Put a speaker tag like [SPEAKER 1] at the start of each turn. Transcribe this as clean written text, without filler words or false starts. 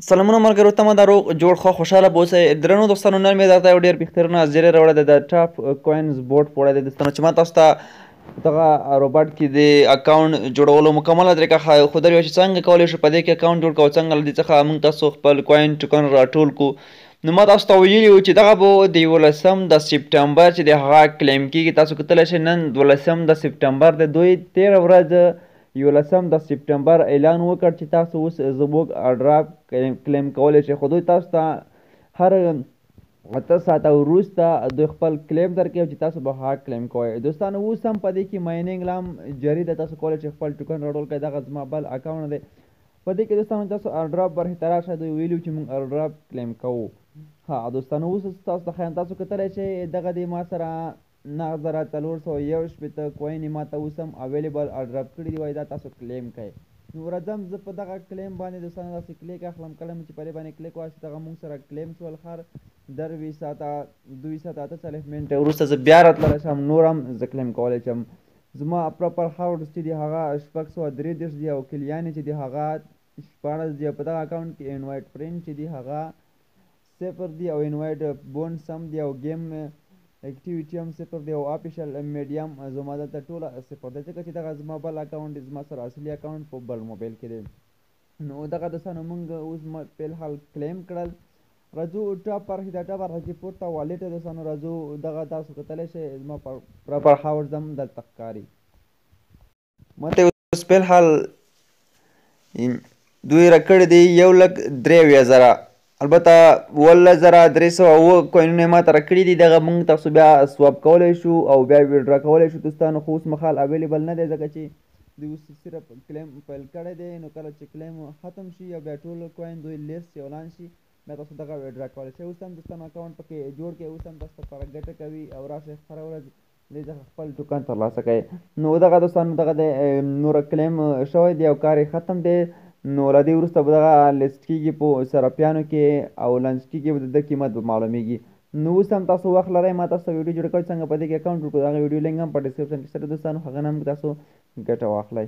[SPEAKER 1] سلامونه ملګرو، تمه ده روغ جوړ ښه خوشحاله به اوسئ. درنو دوستانو، نن مې درته یو ډېر بهترینه زیری راوړی دی. د ټاپ کوینز بورډ په وړی دی دوستانو، چې ما تاسو ته دغه روباټ کې د اکاونټ جوړولو مکمله طریقه ښودلې وه چې څنګه کولی شو په دې کې اکاونټ جوړ کړو، څنګه له دې څخه موږ تاسو خپل کوین ټوکن راټول کړو. نو ما تاسو ته ویلي وو چې دغه به د 11 د سپټمبر چې د هغه کلیم کېږي. تاسو کتلی شئ نن 12 د سپټمبر د دوی 13 ورځ 11 د سپټمبر اعلان وکړ چې تاسو اوس زموږ ایرډراپ کلیم کولی شئ، خو دوی تاسو ته هر 8 ساعته وروسته دوی خپل کلیم درکوي چې تاسو به هغه کلیم کوئ. دوستانو اوس هم په دې کې مایننګ لا هم جاري ده، تاسو کولی شئ خپل ټوکن راټول کړئ. دغه زما بل اکاونټ دی، په دې کې دوستانو تاسو ایرډراپ برخې ته راشئ. دوی ویلي چې موږ ایرډراپ کلیم کوو. ها دوستانو، اوس تاسو ته ښیم، تاسو کتلی شئ دغه دی ما سره 9461 کوین ما ته اوس هم اویلیبل ایرډراپ کړي دي، وایي دا تاسو کلیم کړئ. نو راځم زه په دغه کلیم باندې دوستانو داسې کلیک اخلم. کله مې چې په دې باندې کلیک واخیست، دغه موږ سره کلیم شول. هر 2 ساعته 2:48 منټه وروسته زه بیا راتللی شم، نور هم زه کلیم کولی شم. زما پراپر هاورډز چې دي هغه 633 دي، او کلیانې چې دي هغه 14 دي. په دغه اکاونټ کې انوایټ فرینډ چې دي هغه 0 دي، او انوایټ بونډ سم دي، او گیم اکټیویټي هم 0 دی، او آفیشل میډیم زما دلته ټوله 0 دی، ځکه چې دغه زما بل اکاونټ دی، زما سره اصلي اکاونټ په بل موبایل کې دی. نو دغه دوستانو موږ اوس فی الحال کلیم کړل. راځو ټاپ برخې ته. ټاپ برخه چې پورته والټ دی دوستانو، راځو دغه تاسو کتلی شئ زما پراپر هاورډز هم دلته ښکاري. ماته اوس فی الحال دوی راکړي دي 1,03,000، البته 11,307 کوینونه یې ماته راکړي دي. دغه موږ تاسو بیا سواپ کولی شو او بیا ویډرا کولی شو دوستانو، خو اوس مهال اویلیبل نه دی، ځکه چې دوی اوس صرف کلیم پیل کړی دی. نو کله چې کلیم ختم شي او بیا ټول کوین دوی لیست اعلان شي، بیا تاسو دغه ویډرا کولی شئ. اوس هم دوستانو اکاونټ پکې جوړ کړئ، اوس هم تاسو لپاره ګټه کوي، او راشئ هره ورځ دې څخه خپل ټوکن ترلاسه کړئ. نو دغه دوستانو دغه د نور کلیم شوی دی او کار یې ختم دی. نو له دې وروسته به دغه لیست کېږي په صرافیانو کې، او لانچ کېږي، به د ده قیمت به معلومیږي. نو اوس هم تاسو وخت لرئ، ما تاسو ته ویډیو جوړه کړې څنګه په دې کې اکاونټ جوړ کړو. هغه ویډیو لینک هم په ډسکرپشن کې شته دوستانو، هغه نه هم تاسو ګټه واخلئ.